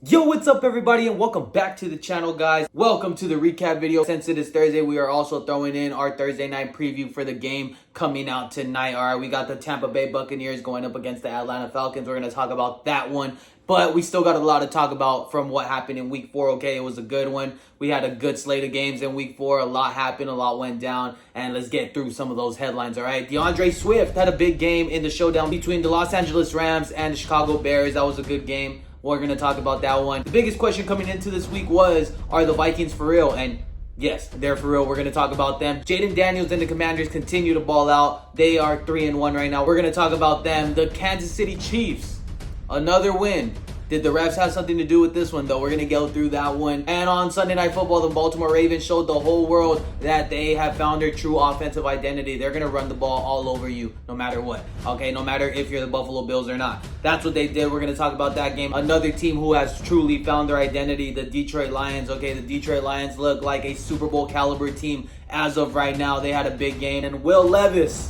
Yo, what's up everybody and welcome back to the channel, guys. Welcome to the recap video. Since it is Thursday, we are also throwing in our Thursday night preview for the game coming out tonight. All right, we got the Tampa Bay Buccaneers going up against the Atlanta Falcons. We're going to talk about that one, but we still got a lot to talk about from what happened in week 4. Okay, it was a good one. We had a good slate of games in week 4. A lot happened, a lot went down, and let's get through some of those headlines. All right, DeAndre Swift had a big game in the showdown between the Los Angeles Rams and the Chicago Bears. That was a good game. We're going to talk about that one. The biggest question coming into this week was, are the Vikings for real? And yes, they're for real. We're going to talk about them. Jaden Daniels and the Commanders continue to ball out. They are 3-1 right now. We're going to talk about them. The Kansas City Chiefs, another win. Did the refs have something to do with this one, though? We're going to go through that one. And on Sunday Night Football, the Baltimore Ravens showed the whole world that they have found their true offensive identity. They're going to run the ball all over you, no matter what. Okay, no matter if you're the Buffalo Bills or not. That's what they did. We're going to talk about that game. Another team who has truly found their identity, the Detroit Lions. Okay, the Detroit Lions look like a Super Bowl caliber team as of right now. They had a big game. And Will Levis,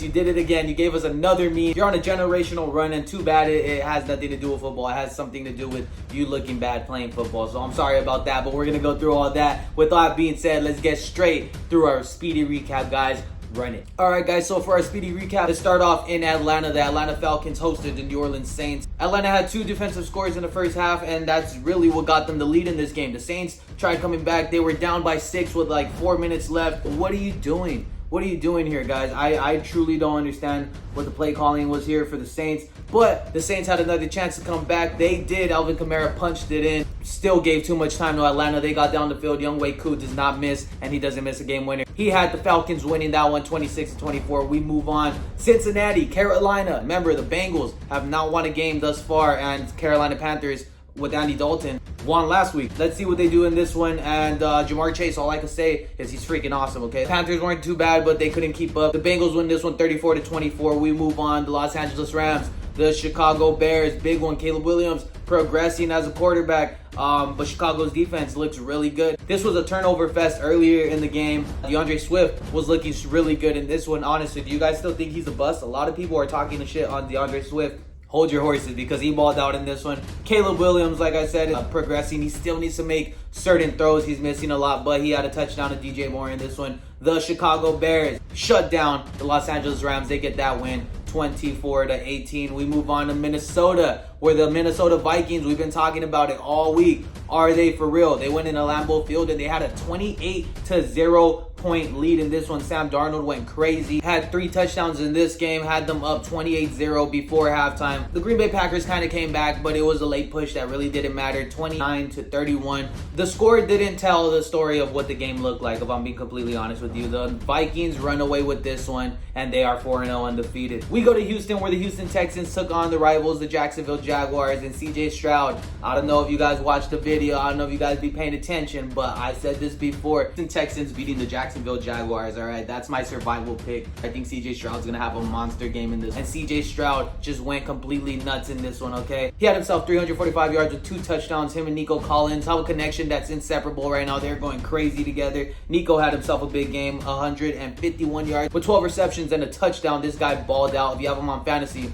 you did it again. You gave us another meme. You're on a generational run, and too bad it has nothing to do with football. It has something to do with you looking bad playing football. So I'm sorry about that, but we're going to go through all that. With that being said, let's get straight through our speedy recap, guys. Run it. All right, guys, so for our speedy recap, let's start off in Atlanta. The Atlanta Falcons hosted the New Orleans Saints. Atlanta had 2 defensive scores in the first half, and that's really what got them the lead in this game. The Saints tried coming back. They were down by 6 with like 4 minutes left. What are you doing? What are you doing here, guys? I truly don't understand what the play calling was here for the Saints. But the Saints had another chance to come back. They did. Alvin Kamara punched it in. Still gave too much time to Atlanta. They got down the field. Younghoe Koo does not miss, and he doesn't miss a game winner. He had the Falcons winning that one 26-24. We move on. Cincinnati, Carolina. Remember, the Bengals have not won a game thus far, and Carolina Panthers with Andy Dalton won last week. Let's see what they do in this one. And Jamar Chase, all I can say is he's freaking awesome, okay? Panthers weren't too bad, but they couldn't keep up. The Bengals win this one 34-24. We move on. The Los Angeles Rams, the Chicago Bears, big one. Caleb Williams progressing as a quarterback. But Chicago's defense looks really good. This was a turnover fest earlier in the game. DeAndre Swift was looking really good in this one. Honestly, do you guys still think he's a bust? A lot of people are talking the shit on DeAndre Swift. Hold your horses, because he balled out in this one. Caleb Williams, like I said, progressing. He still needs to make certain throws. He's missing a lot, but he had a touchdown to DJ Moore in this one. The Chicago Bears shut down the Los Angeles Rams. They get that win 24-18. We move on to Minnesota, where the Minnesota Vikings, we've been talking about it all week. Are they for real? They went in a Lambeau Field and they had a 28-0 point lead in this one. Sam Darnold went crazy. Had 3 touchdowns in this game. Had them up 28-0 before halftime. The Green Bay Packers kind of came back, but it was a late push that really didn't matter. 29-31. The score didn't tell the story of what the game looked like, if I'm being completely honest with you. The Vikings run away with this one, and they are 4-0 undefeated. We go to Houston, where the Houston Texans took on the rivals, the Jacksonville Jaguars, and CJ Stroud. I don't know if you guys watched the video. I don't know if you guys be paying attention, but I said this before. The Texans beating the Jacksonville Jaguars. All right, that's my survival pick. I think CJ Stroud's gonna have a monster game in this, and CJ Stroud just went completely nuts in this one. Okay, he had himself 345 yards with 2 touchdowns. Him and Nico Collins have a connection that's inseparable right now. They're going crazy together. Nico had himself a big game, 151 yards with 12 receptions and a touchdown. This guy balled out. If you have him on fantasy,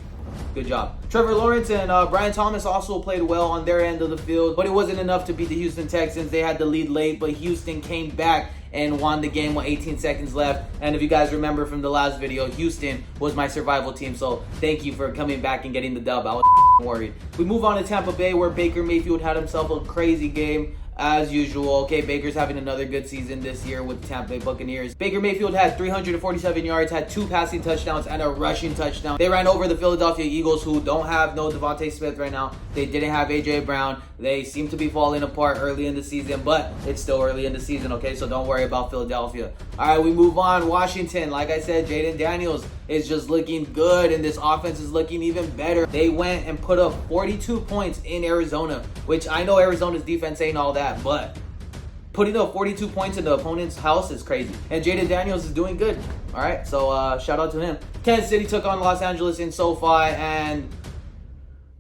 good job. Trevor Lawrence and Brian Thomas also played well on their end of the field, but it wasn't enough to beat the Houston Texans. They had the lead late, but Houston came back and won the game with 18 seconds left. And if you guys remember from the last video, Houston was my survival team, so thank you for coming back and getting the dub. I was worried. We move on to Tampa Bay, where Baker Mayfield had himself a crazy game. As usual, okay, Baker's having another good season this year with the Tampa Bay Buccaneers. Baker Mayfield had 347 yards, had 2 passing touchdowns, and a rushing touchdown. They ran over the Philadelphia Eagles, who don't have no Devontae Smith right now. They didn't have A.J. Brown. They seem to be falling apart early in the season, but it's still early in the season, okay? So don't worry about Philadelphia. All right, we move on. Washington, like I said, Jaden Daniels is just looking good, and this offense is looking even better. They went and put up 42 points in Arizona, which I know Arizona's defense ain't all that, but putting up 42 points in the opponent's house is crazy. And Jaden Daniels is doing good. All right, so shout out to him. Kansas City took on Los Angeles in SoFi, and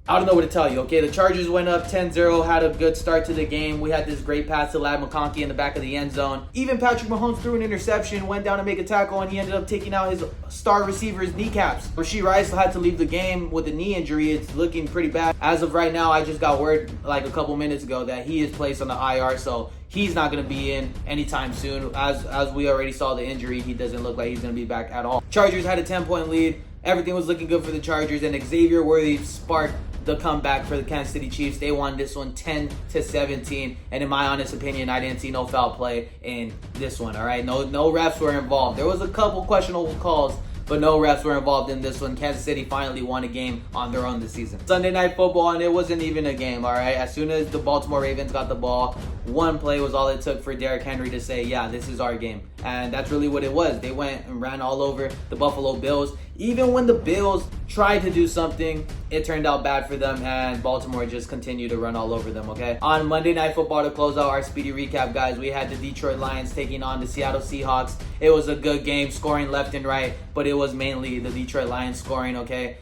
I don't know what to tell you, okay? The Chargers went up 10-0, had a good start to the game. We had this great pass to Lad McConkey in the back of the end zone. Even Patrick Mahomes threw an interception, went down to make a tackle, and he ended up taking out his star receiver's kneecaps. Rashee Rice had to leave the game with a knee injury. It's looking pretty bad. As of right now, I just got word like a couple minutes ago that he is placed on the IR, so he's not going to be in anytime soon. As we already saw the injury, he doesn't look like he's going to be back at all. Chargers had a 10-point lead. Everything was looking good for the Chargers, and Xavier Worthy sparked the comeback for the Kansas City Chiefs. They won this one 10-17, and in my honest opinion, I didn't see no foul play in this one. All right, no refs were involved. There was a couple questionable calls, but no refs were involved in this one. Kansas City finally won a game on their own this season. Sunday Night Football, and it wasn't even a game, all right? As soon as the Baltimore Ravens got the ball, one play was all it took for Derrick Henry to say, yeah, this is our game. And that's really what it was. They went and ran all over the Buffalo Bills. Even when the Bills tried to do something, it turned out bad for them, and Baltimore just continued to run all over them, okay? On Monday Night Football, to close out our speedy recap, guys, we had the Detroit Lions taking on the Seattle Seahawks. It was a good game, scoring left and right, but it was mainly the Detroit Lions scoring, okay?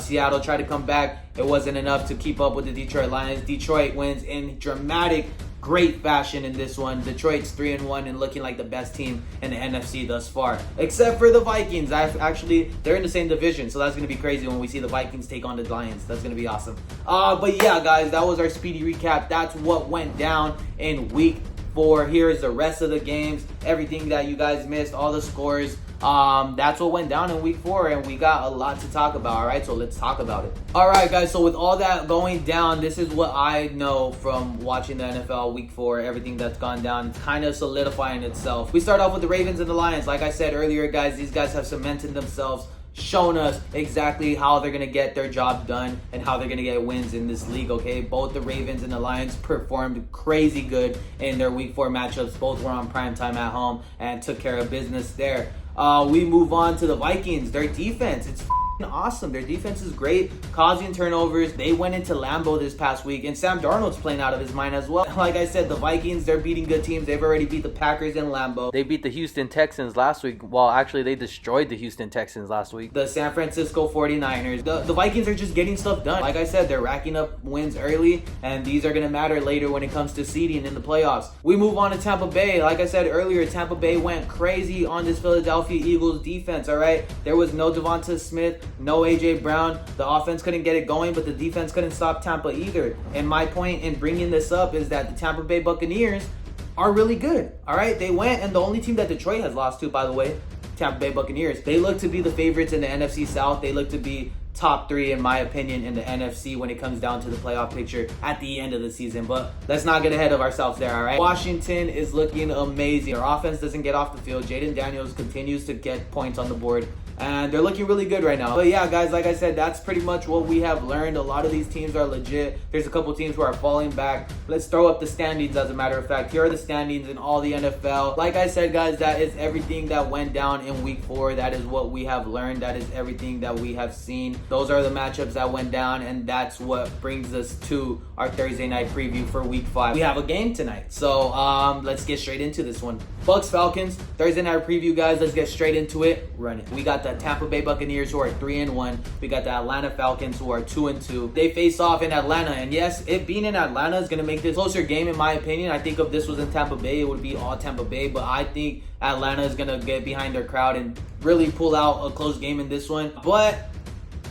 Seattle tried to come back. It wasn't enough to keep up with the Detroit Lions. Detroit wins in dramatic, great fashion in this one. Detroit's 3-1 and looking like the best team in the NFC thus far, except for the Vikings. They're in the same division, so that's gonna be crazy when we see the Vikings take on the Lions. That's gonna be awesome. But yeah, guys, that was our speedy recap. That's what went down in Week 4. Here is the rest of the games, everything that you guys missed, all the scores. That's what went down in Week 4, and we got a lot to talk about. All right, so let's talk about it. All right, guys, so with all that going down, this is what I know from watching the NFL Week 4. Everything that's gone down, it's kind of solidifying itself. We start off with the Ravens and the Lions. Like I said earlier, guys, these guys have cemented themselves, shown us exactly how they're going to get their job done and how they're going to get wins in this league, okay? Both the Ravens and the Lions performed crazy good in their Week 4 matchups. Both were on primetime at home and took care of business there. We move on to the Vikings. Their defense, it's awesome. Their defense is great, causing turnovers. They went into Lambeau this past week, and Sam Darnold's playing out of his mind as well. Like I said, the Vikings, they're beating good teams. They've already beat the Packers in Lambeau. They beat the Houston Texans last week. Well, actually, they destroyed the Houston Texans last week. The San Francisco 49ers. The Vikings are just getting stuff done. Like I said, they're racking up wins early, and these are going to matter later when it comes to seeding in the playoffs. We move on to Tampa Bay. Like I said earlier, Tampa Bay went crazy on this Philadelphia Eagles defense, all right? There was no Devonta Smith, no A.J. Brown. The offense couldn't get it going, but the defense couldn't stop Tampa either. And my point in bringing this up is that the Tampa Bay Buccaneers are really good, all right? They went, and the only team that Detroit has lost to, by the way, Tampa Bay Buccaneers. They look to be the favorites in the NFC South. They look to be top 3, in my opinion, in the NFC when it comes down to the playoff picture at the end of the season. But let's not get ahead of ourselves there, all right? Washington is looking amazing. Their offense doesn't get off the field. Jaden Daniels continues to get points on the board, and they're looking really good right now. But yeah, guys, like I said, that's pretty much what we have learned. A lot of these teams are legit. There's a couple teams who are falling back. Let's throw up the standings, as a matter of fact. Here are the standings in all the NFL. Like I said, guys, that is everything that went down in Week 4. That is what we have learned. That is everything that we have seen. Those are the matchups that went down, and that's what brings us to our Thursday night preview for Week 5. We have a game tonight, so let's get straight into this one. Bucks Falcons Thursday night preview, guys. Let's get straight into it. Run it. We got the Tampa Bay Buccaneers, who are 3-1. We got the Atlanta Falcons, who are 2-2. They face off in Atlanta, and yes, it being in Atlanta is going to make this a closer game, in my opinion. I think if this was in Tampa Bay, it would be all Tampa Bay, but I think Atlanta is going to get behind their crowd and really pull out a close game in this one. But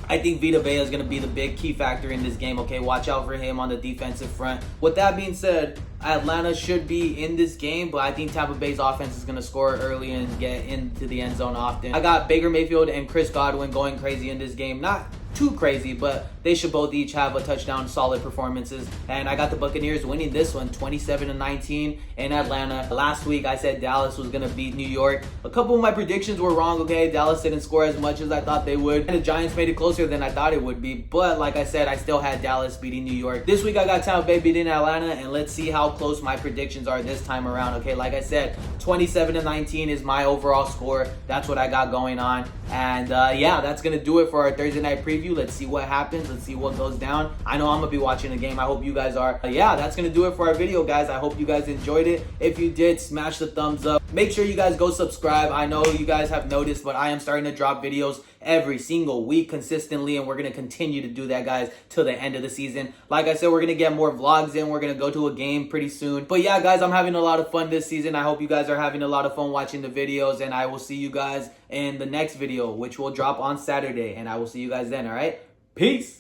I think Vita Vea is going to be the big key factor in this game, okay? Watch out for him on the defensive front. With that being said, Atlanta should be in this game, but I think Tampa Bay's offense is going to score early and get into the end zone often. I got Baker Mayfield and Chris Godwin going crazy in this game. Not too crazy, but they should both each have a touchdown, solid performances. And I got the Buccaneers winning this one 27-19 in Atlanta. Last week I said Dallas was gonna beat New York. A couple of my predictions were wrong, okay? Dallas didn't score as much as I thought they would, and the Giants made it closer than I thought it would be. But like I said, I still had Dallas beating New York. This week I got Tampa Bay beating Atlanta, and let's see how close my predictions are this time around, okay? Like I said, 27-19 is my overall score. That's what I got going on. And yeah, that's gonna do it for our Thursday night preview. Let's see what happens. Let's see what goes down. I know I'm gonna be watching the game. I hope you guys are. Yeah, that's gonna do it for our video, guys. I hope you guys enjoyed it. If you did, smash the thumbs up. Make sure you guys go subscribe. I know you guys have noticed, but I am starting to drop videos every single week consistently, and we're going to continue to do that, guys, till the end of the season. Like I said, we're going to get more vlogs in. We're going to go to a game pretty soon. But yeah, guys, I'm having a lot of fun this season. I hope you guys are having a lot of fun watching the videos, and I will see you guys in the next video, which will drop on Saturday, and I will see you guys then, all right? Peace!